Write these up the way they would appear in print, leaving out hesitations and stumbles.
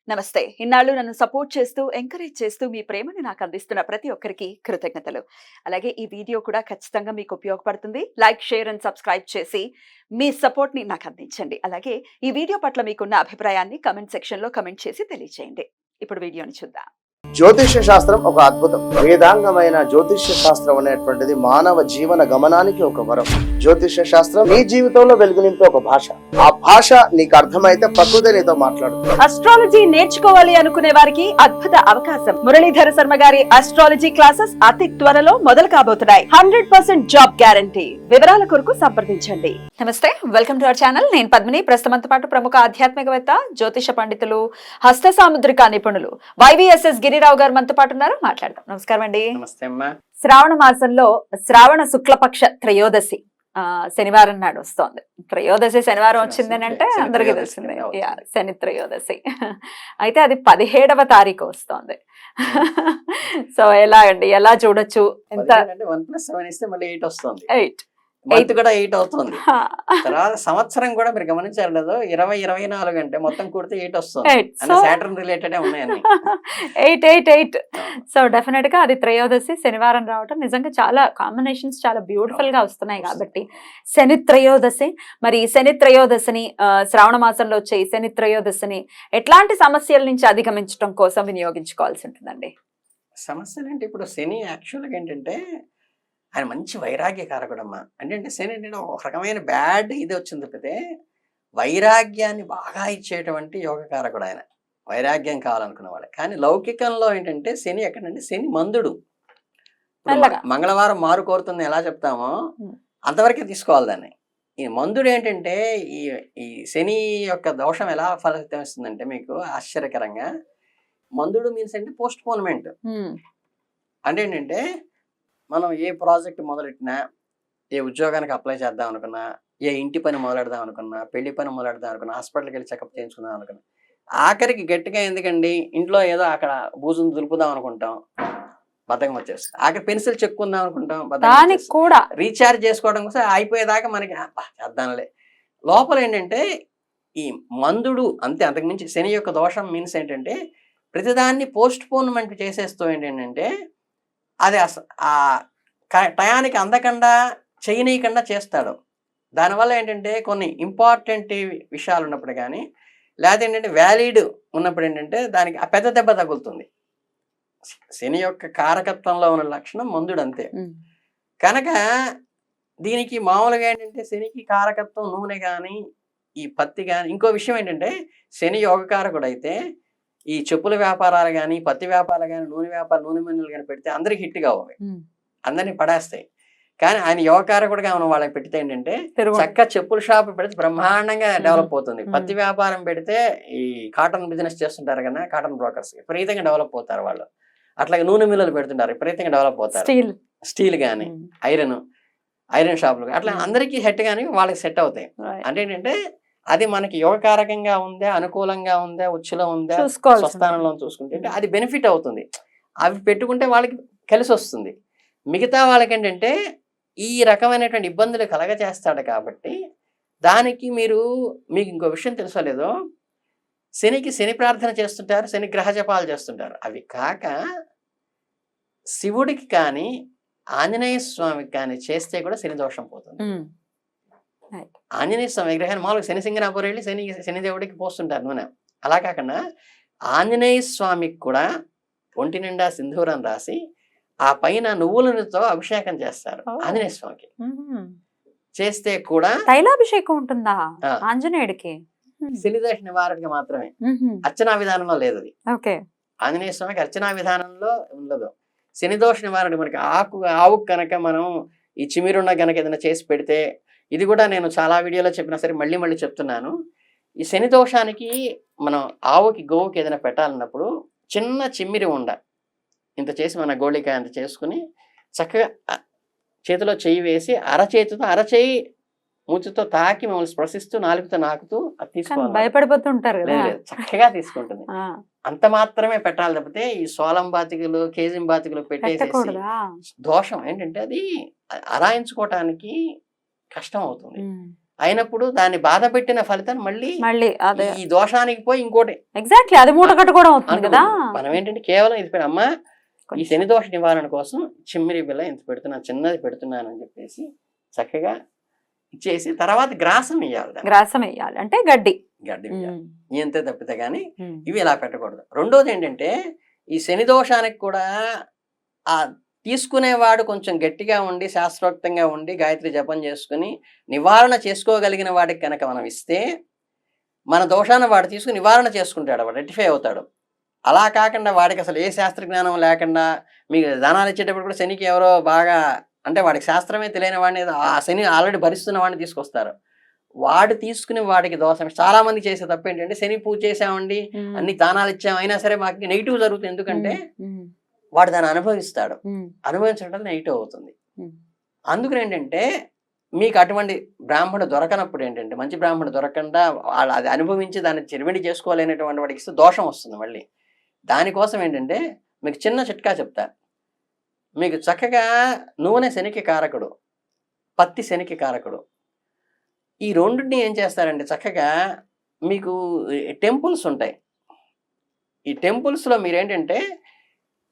నమస్తే. ఇన్నాళ్ళు నన్ను సపోర్ట్ చేస్తూ, ఎంకరేజ్ చేస్తూ మీ ప్రేమని నాకు అందిస్తున్న ప్రతి ఒక్కరికి కృతజ్ఞతలు. అలాగే ఈ వీడియో కూడా ఖచ్చితంగా మీకు ఉపయోగపడుతుంది. లైక్, షేర్ అండ్ సబ్స్క్రైబ్ చేసి మీ సపోర్ట్‌ని నాకు అందించండి. అలాగే ఈ వీడియో పట్ల మీకున్న అభిప్రాయాన్ని కామెంట్ సెక్షన్‌లో కామెంట్ చేసి తెలియజేయండి. ఇప్పుడు వీడియోని చూద్దాం. జ్యోతిష్య శాస్త్రం ఒక అద్భుతం. వేదాంగమైన జ్యోతిష్య శాస్త్రం అనేటువంటిది మానవ జీవన గమనానికి ఒక వరం. జ్యోతిష్య శాస్త్రం నీ జీవితంలో వెలుగునింపే ఒక భాష. ఆ భాష నీకు అర్థమైతే ప్రకృతి నీతో మాట్లాడుతుంది. అస్ట్రాలజీ నేర్చుకోవాలి అనుకునే వారికి అద్భుత అవకాశం. మురళీధర శర్మ గారి అస్ట్రాలజీ క్లాసెస్ అతి త్వరలో మొదలు కాబోతున్నాయి. 100% జాబ్ గ్యారంటీ. వివరాల కొరకు సంప్రదించండి. నమస్తే, వెల్కమ్ టు అవర్ ఛానల్. నేను పద్మిని. ప్రస్తుతంతో పాటు ప్రముఖ ఆధ్యాత్మికవేత్త, జ్యోతిష పండితులు, హస్త సాముద్రిక నిపుణులు వైవిఎస్ఎస్ గిరిరావు గారు మనతో పాటు ఉన్నారు. మాట్లాడదాం. నమస్కారం అండి. నమస్తే అమ్మా. శ్రావణ మాసంలో శ్రావణ శుక్లపక్ష త్రయోదశి శనివారం నాడు వస్తోంది. త్రయోదశి శనివారం వచ్చిందని అంటే అందరికీ తెలిసిందే, శని త్రయోదశి. అయితే అది 17వ తారీఖు వస్తోంది. సో ఎలా అండి, ఎలా చూడొచ్చు? ఎంత 1+7 ఇస్తే మళ్ళీ 8 వస్తుంది. 8 మంత్ కూడా 8 అవుతుంది. తర్వాత సంవత్సరం కూడా మీరు గమనించారు లేదు, 20-24 అంటే మొత్తం కూడితే 8 వస్తుంది. సాటర్న్ రిలేటెడ్ ఉన్నాయి. 8 సో డెఫినెట్ గా అది త్రయోదశి శనివారం రావటం నిజంగా చాలా కాంబినేషన్స్ చాలా బ్యూటిఫుల్ గా వస్తున్నాయి. కాబట్టి శని త్రయోదశి, మరి ఈ శని త్రయోదశిని శ్రావణ మాసంలో వచ్చే ఈ శని త్రయోదశిని ఎట్లాంటి సమస్యల నుంచి అధిగమించడం కోసం వినియోగించుకోవాల్సి ఉంటుందండి? సమస్యలు అంటే ఇప్పుడు శని యాక్చువల్గా ఏంటంటే ఆయన మంచి వైరాగ్యకారకుడమ్మా. అంటే శని అంటే ఒక రకమైన బ్యాడ్ ఇది వచ్చింది తప్పితే వైరాగ్యాన్ని బాగా ఇచ్చేటువంటి యోగకారకుడు ఆయన. వైరాగ్యం కావాలనుకున్నవాడు. కానీ లౌకికంలో ఏంటంటే శని ఎక్కడంటే శని మందుడు. మంగళవారం మారు కోరుతుంది ఎలా చెప్తామో అంతవరకే తీసుకోవాలి దాన్ని. ఈ మందుడు ఏంటంటే ఈ శని యొక్క దోషం ఎలా ఫలితం ఇస్తుందంటే మీకు ఆశ్చర్యకరంగా, మందుడు మీన్స్ అంటే పోస్ట్ పోన్మెంట్. అంటే ఏంటంటే మనం ఏ ప్రాజెక్ట్ మొదలెట్టినా, ఏ ఉద్యోగానికి అప్లై చేద్దాం అనుకున్నా, ఏ ఇంటి పని మొదలెడదాం అనుకున్నా, పెళ్లి పని మొదలెడదాం అనుకున్నా, హాస్పిటల్కి వెళ్ళి చెకప్ చేయించుకుందాం అనుకున్నా, ఆఖరికి గట్టిగా ఎందుకండి ఇంట్లో ఏదో అక్కడ బూజును దులుపుదాం అనుకుంటాం, బద్ధకం వచ్చేస్తుంది. ఆఖరి పెన్సిల్ చెక్కుందాం అనుకుంటాం, బద్ధకం కూడా. రీఛార్జ్ చేసుకోవడం కోసం అయిపోయేదాకా మనకి చేద్దాంలే. లోపల ఏంటంటే ఈ మందుడు అంతే, అంతకుమించి శని యొక్క దోషం మీన్స్ ఏంటంటే ప్రతిదాన్ని పోస్ట్ పోన్మెంట్ చేసేస్తూ ఏంటంటే అది ఆ టయానికి అందకుండా చేయనీయకుండా చేస్తాడు. దానివల్ల ఏంటంటే కొన్ని ఇంపార్టెంట్ విషయాలు ఉన్నప్పుడు కానీ, లేకపోతే ఏంటంటే వ్యాలిడ్ ఉన్నప్పుడు ఏంటంటే దానికి ఆ పెద్ద దెబ్బ తగులుతుంది. శని యొక్క కారకత్వంలో ఉన్న లక్షణం మందుడు అంతే. కనుక దీనికి మామూలుగా ఏంటంటే శనికి కారకత్వం నూనె కానీ, ఈ పత్తి కానీ. ఇంకో విషయం ఏంటంటే శని యోగకారకుడు అయితే ఈ చెప్పుల వ్యాపారాలు కానీ, పత్తి వ్యాపారాలు కానీ, నూనె వ్యాపారం, నూనె మందులు కానీ పెడితే అందరికి హిట్ కావాలి, అందరినీ పడేస్తాయి. కానీ ఆయన యువకారకుడుగా మనం వాళ్ళకి పెడితే ఏంటంటే చక్కగా చెప్పుల షాప్ పెడితే బ్రహ్మాండంగా డెవలప్ అవుతుంది. పత్తి వ్యాపారం పెడితే ఈ కాటన్ బిజినెస్ చేస్తుంటారు కదా, కాటన్ బ్రోకర్స్ విపరీతంగా డెవలప్ అవుతారు వాళ్ళు. అట్లాగే నూనె మిల్లులు పెడుతుంటారు, విపరీతంగా డెవలప్ అవుతారు. స్టీల్ కానీ, ఐరన్ షాపులు అట్లా అందరికీ సెట్ కానీ వాళ్ళకి సెట్ అవుతాయి. అంటే ఏంటంటే అది మనకి యోగకారకంగా ఉందా, అనుకూలంగా ఉందా, ఉచ్చులో ఉందా, స్వస్థానంలో చూసుకుంటే అది బెనిఫిట్ అవుతుంది. అవి పెట్టుకుంటే వాళ్ళకి కలిసి వస్తుంది. మిగతా వాళ్ళకి ఏంటంటే ఈ రకమైనటువంటి ఇబ్బందులు కలగజేస్తాడు. కాబట్టి దానికి మీకు ఇంకో విషయం తెలుసలేదో, శనికి శని ప్రార్థన చేస్తుంటారు, శని గ్రహ జపాలు చేస్తుంటారు. అవి కాక శివుడికి కానీ ఆంజనేయ స్వామికి కానీ చేస్తే కూడా శని దోషం పోతుంది. ఆంజనేయ స్వామి విగ్రహాన్ని మామూలుగా శని సింగనాపురం వెళ్ళి శనిదేవుడికి పోస్తుంటారు నూనె. అలా కాకుండా ఆంజనేయ స్వామికి కూడా ఒంటి నిండా సింధూరం రాసి ఆ పైన నువ్వులతో అభిషేకం చేస్తారు ఆంజనేయ స్వామికి. చేస్తే కూడా తైలాభిషేకం ఉంటుందా ఆంజనేయుడికి? శనిదోష నివారణకి మాత్రమే, అర్చనా విధానంలో లేదు అది. ఆంజనేయ స్వామికి అర్చనా విధానంలో ఉండదు. శనిదోష నివారణ మనకి ఆవు కనుక మనం ఈ చిమిరున్న కనుక ఏదైనా చేసి పెడితే, ఇది కూడా నేను చాలా వీడియోలో చెప్పినా సరే మళ్ళీ చెప్తున్నాను. ఈ శని దోషానికి మనం ఆవుకి గోవుకి ఏదైనా పెట్టాలన్నప్పుడు చిన్న చిమ్మిరి ఉండ ఇంత చేసి మన గోళికాయ అంత చేసుకుని చక్కగా చేతిలో చెయ్యి వేసి అరచేయి మూతితో తాకి మమ్మల్ని స్పర్శిస్తూ నాలుగుతో నాకుతూ అది తీసుకోవాలి. భయపడిపోతుంటారు, చక్కగా తీసుకుంటుంది. అంత మాత్రమే పెట్టాలి తప్పితే ఈ సోలం బాతికలు, కేజిం బాతికలు పెట్టేసేసి దోషం ఏంటంటే అది అరాయించుకోవటానికి కష్టం అవుతుంది. అయినప్పుడు దాన్ని బాధ పెట్టిన ఫలితం మళ్ళీ మళ్ళీ అదే ఈ దోషానికి పోయి ఇంకోటి ఎగ్జాక్ట్లీ అది మూట కట్టుకోవడం అవుతుంది కదా. మనం ఏంటంటే కేవలం ఇది అమ్మ ఈ శని దోష నివారణ కోసం చిమ్మిరి బిల్ల ఇంత పెడుతున్నాను, చిన్నది పెడుతున్నాను అని చెప్పేసి చక్కగా ఇచ్చేసి తర్వాత గ్రాసం వేయాలి. గ్రాసం వేయాలి అంటే గడ్డి వేయాలి. ఇంతే తప్పితే కానీ ఇవి ఇలా పెట్టకూడదు. రెండోది ఏంటంటే ఈ శని దోషానికి కూడా ఆ తీసుకునేవాడు కొంచెం గట్టిగా ఉండి శాస్త్రోక్తంగా ఉండి గాయత్రి జపం చేసుకుని నివారణ చేసుకోగలిగిన వాడికి కనుక మనం ఇస్తే మన దోషాన్ని వాడు తీసుకుని నివారణ చేసుకుంటాడు, వాడు రెక్టిఫై అవుతాడు. అలా కాకుండా వాడికి అసలు ఏ శాస్త్ర జ్ఞానం లేకుండా మీకు దానాలు ఇచ్చేటప్పుడు కూడా శనికి ఎవరో బాగా అంటే వాడికి శాస్త్రమే తెలియని వాడిని ఆ శని ఆల్రెడీ భరిస్తున్న వాడిని తీసుకొస్తారు. వాడు తీసుకుని వాడికి దోషం. చాలా మంది చేసే తప్పు ఏంటంటే శని పూజ చేసామండి, అన్ని దానాలు ఇచ్చాం, అయినా సరే మాకు నెగిటివ్ జరుగుతుంది. ఎందుకంటే వాడు దాన్ని అనుభవిస్తాడు, అనుభవించడం నెగిటివ్ అవుతుంది. అందుకని ఏంటంటే మీకు అటువంటి బ్రాహ్మణుడు దొరకనప్పుడు ఏంటంటే మంచి బ్రాహ్మణుడు దొరకకుండా అది అనుభవించి దాన్ని చిరుమిడి చేసుకోలేనటువంటి వాడికి ఇస్తే దోషం వస్తుంది మళ్ళీ. దానికోసం ఏంటంటే మీకు చిన్న చిట్కా చెప్తా. మీకు చక్కగా నూనె శనికి కారకుడు, పత్తి శనికి కారకుడు. ఈ రెండింటిని ఏం చేస్తారంటే చక్కగా మీకు టెంపుల్స్ ఉంటాయి. ఈ టెంపుల్స్లో మీరేంటంటే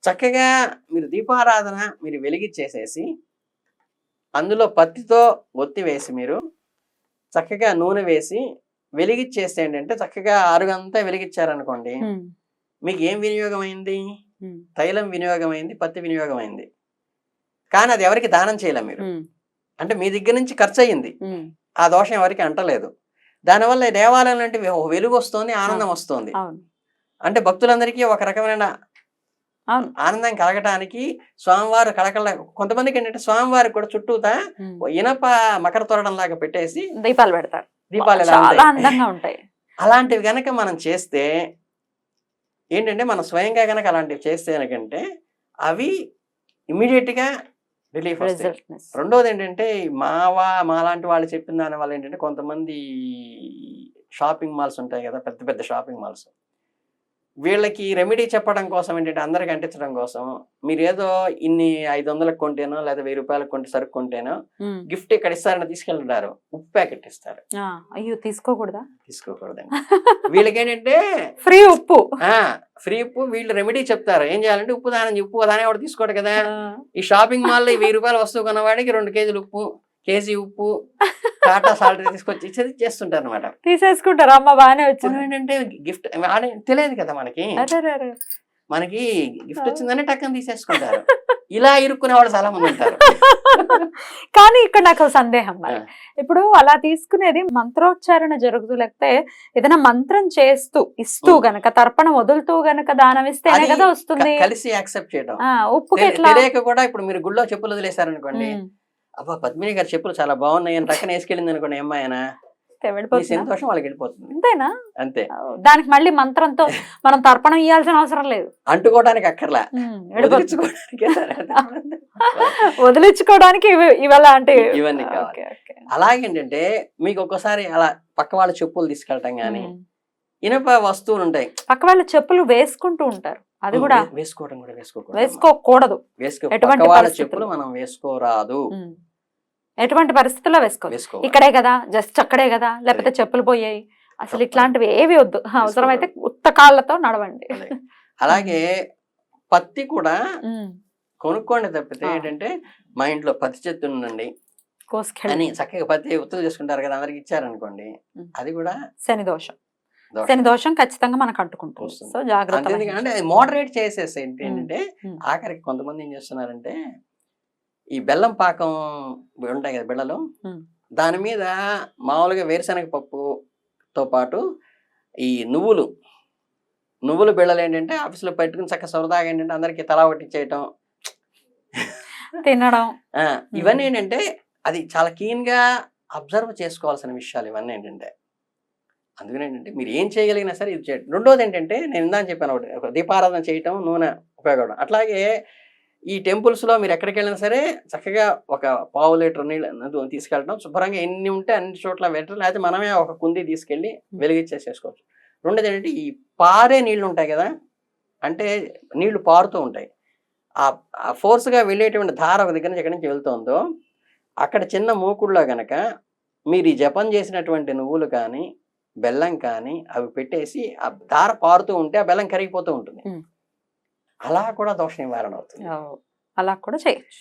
చక్కగా మీరు దీపారాధన మీరు వెలిగించేసేసి అందులో పత్తితో ఒత్తి వేసి మీరు చక్కగా నూనె వేసి వెలిగించేస్తే ఏంటంటే చక్కగా ఆరుగంతా వెలిగించారనుకోండి, మీకు ఏం వినియోగం అయింది? తైలం వినియోగం అయింది, పత్తి వినియోగం అయింది. కానీ అది ఎవరికి దానం చేయలేం మీరు. అంటే మీ దగ్గర నుంచి ఖర్చు అయ్యింది, ఆ దోషం ఎవరికి అంటలేదు. దానివల్ల దేవాలయం అంటే వెలుగు వస్తుంది, ఆనందం వస్తుంది. అంటే భక్తులందరికీ ఒక రకమైన ఆనందం కలగటానికి స్వామివారు కళకళ. కొంతమందికి ఏంటంటే స్వామివారికి కూడా చుట్టూతా ఇనప మకర తోరణం లాగా పెట్టేసి దీపాలు పెడతారు. దీపాలు చాలా అందంగా ఉంటాయి. అలాంటివి గనక మనం చేస్తే ఏంటంటే మనం స్వయంగా గనక అలాంటివి చేస్తే కనుకంటే అవి ఇమీడియట్ గా రిలీఫ్ వస్తాయి. రెండోది ఏంటంటే మాలాంటి వాళ్ళు చెప్పిన దాని వల్ల ఏంటంటే కొంతమంది షాపింగ్ మాల్స్ ఉంటాయి కదా, పెద్ద పెద్ద షాపింగ్ మాల్స్, వీళ్ళకి రెమెడీ చెప్పడం కోసం ఏంటంటే అందరికి అంటించడం కోసం మీరు ఏదో ఇన్ని 500లకు కొంటేనో లేదా 1000 రూపాయలకు కొంటే సరుకు కొంటేనో గిఫ్ట్ ఇక్కడ ఇస్తారని తీసుకెళ్తారు, ఉప్పు ప్యాకెట్ ఇస్తారు. అయ్యో తీసుకోకూడదా? తీసుకోకూడదండి. వీళ్ళకి ఏంటంటే ఫ్రీ ఉప్పు, ఫ్రీ ఉప్పు. వీళ్ళు రెమెడీ చెప్తారు. ఏం చేయాలంటే ఉప్పు దాని ఎవరు తీసుకోడు కదా. ఈ షాపింగ్ మాల్ లో 1000 రూపాయల వస్తువు కొన్నవాడికి 2 కేజీలు ఉప్పు, కేజీ ఉప్పు, టాటా సాల్ట్ తీసుకొచ్చి ఇచ్చేది చేస్తుంటారు అనమాట. తీసేసుకుంటారు. అమ్మ బాగానే వచ్చింది. ఏంటంటే గిఫ్ట్ తెలియదు కదా మనకి గిఫ్ట్ వచ్చిందని టక్కన తీసేసుకుంటారు. ఇలా ఇరుక్కునే వాళ్ళు చాలా మంది ఉంటారు. కానీ ఇక్కడ నాకు సందేహం, మరి ఇప్పుడు అలా తీసుకునేది మంత్రోచ్చారణ జరుగుతూ లేకపోతే ఏదైనా మంత్రం చేస్తూ ఇస్తూ గనక తర్పణ వదులుతూ గనక దానం ఇస్తేనే కదా వస్తుంది. కలిసి యాక్సెప్ట్ చేయడం. ఉప్పుకి తెలియక కూడా ఇప్పుడు మీరు గుళ్ళో చెప్పులు వదిలేశారనుకోండి, అబ్బా పద్మిని గారి చెప్పులు చాలా బాగున్నాయి అని టక్కన వేసుకెళ్ళింది అనుకోండి అమ్మాయినా, సంతోషం వాళ్ళకి వెళ్ళిపోతుంది. అంతేనా? అంతే. దానికి మళ్ళీ మంత్రంతో మనం తర్పణం ఇవ్వాల్సిన అవసరం లేదు, అంటుకోవడానికి అక్కర్లా, వదిలించుకోవడానికి ఇవాళ అంటే ఇవన్నీ కావాలి. అలాగేంటంటే మీకు ఒక్కసారి అలా పక్క వాళ్ళ చెప్పులు తీసుకెళ్ళటం గానీ, ఇనప వస్తువులు ఉంటాయి పక్క వాళ్ళ చెప్పులు వేసుకుంటూ ఉంటారు, అది కూడా వేసుకోకూడదు. పక్క వాళ్ళ చెప్పులు మనం వేసుకోరాదు. ఎటువంటి పరిస్థితుల్లో వేసుకో. ఇక్కడే కదా, జస్ట్ అక్కడే కదా, లేకపోతే చెప్పులు పోయాయి, అసలు ఇట్లాంటివి ఏవి వద్దు. అవసరమైతే ఉత్త కాళ్ళతో నడవండి. అలాగే పత్తి కూడా కొనుక్కోండి తప్పితే ఏంటంటే మా ఇంట్లో పత్తి చెట్టు ఉందండి అని చక్కగా పత్తి ఉత్తులు చేసుకుంటారు కదా, అందరికి ఇచ్చారనుకోండి, అది కూడా శని దోషం. శని దోషం ఖచ్చితంగా మనకు అంటుకుంటుంది. సో జాగ్రత్త. అంటే మోడరేట్ చేసేసి ఏంటంటే ఆఖరికి కొంతమంది ఏం చేస్తున్నారంటే ఈ బెల్లం పాకం ఉంటాయి కదా బిళ్ళలు, దాని మీద మామూలుగా వేరుశనగ పప్పుతో పాటు ఈ నువ్వులు బిళ్ళలు ఏంటంటే ఆఫీసులో పెట్టుకుని చక్కగా సరదాగా ఏంటంటే అందరికి తలా పట్టించేయటం, తినడం, ఇవన్నీ ఏంటంటే అది చాలా క్లీన్ గా అబ్జర్వ్ చేసుకోవాల్సిన విషయాలు ఇవన్నీ ఏంటంటే. అందుకని ఏంటంటే మీరు ఏం చేయగలిగినా సరే ఇది చేయడం. రెండోది ఏంటంటే నేను ఇందాక చెప్పాను ఒకటి, దీపారాధన చేయటం, నూనె ఉపయోగపడడం. అట్లాగే ఈ టెంపుల్స్లో మీరు ఎక్కడికి వెళ్ళినా సరే చక్కగా ఒక 1/2 లీటర్ నీళ్ళు తీసుకెళ్ళడం, శుభ్రంగా ఎన్ని ఉంటే అన్ని చోట్ల పెట్టడం, లేకపోతే మనమే ఒక కుంది తీసుకెళ్ళి వెలిగించేసేసుకోవచ్చు. రెండోది ఏంటంటే ఈ పారే నీళ్ళు ఉంటాయి కదా, అంటే నీళ్లు పారుతూ ఉంటాయి, ఆ ఫోర్స్గా వెళ్ళేటువంటి ధార ఒక దగ్గర నుంచి ఎక్కడి నుంచి వెళ్తుందో అక్కడ చిన్న మూకుడులో గనక మీరు ఈ జపం చేసినటువంటి నువ్వులు కానీ బెల్లం కానీ అవి పెట్టేసి ఆ దార పారుతూ ఉంటే ఆ బెల్లం కరిగిపోతూ ఉంటుంది. అలా కూడా దోష నివారణ అవుతుంది. అలా కూడా చేయొచ్చు.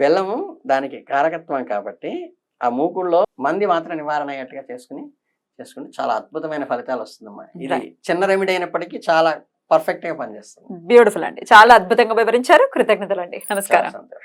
బెల్లము దానికి కారకత్వం కాబట్టి ఆ మూకుల్లో మంది మాత్రం నివారణ అయ్యేట్టుగా చేసుకుని చాలా అద్భుతమైన ఫలితాలు వస్తుందమ్మా. ఇది చిన్న రెమెడీ అయినప్పటికీ చాలా పర్ఫెక్ట్ గా పనిచేస్తుంది. బ్యూటిఫుల్ అండి, చాలా అద్భుతంగా వివరించారు. కృతజ్ఞతలు అండి. నమస్కారం. సంతోషం.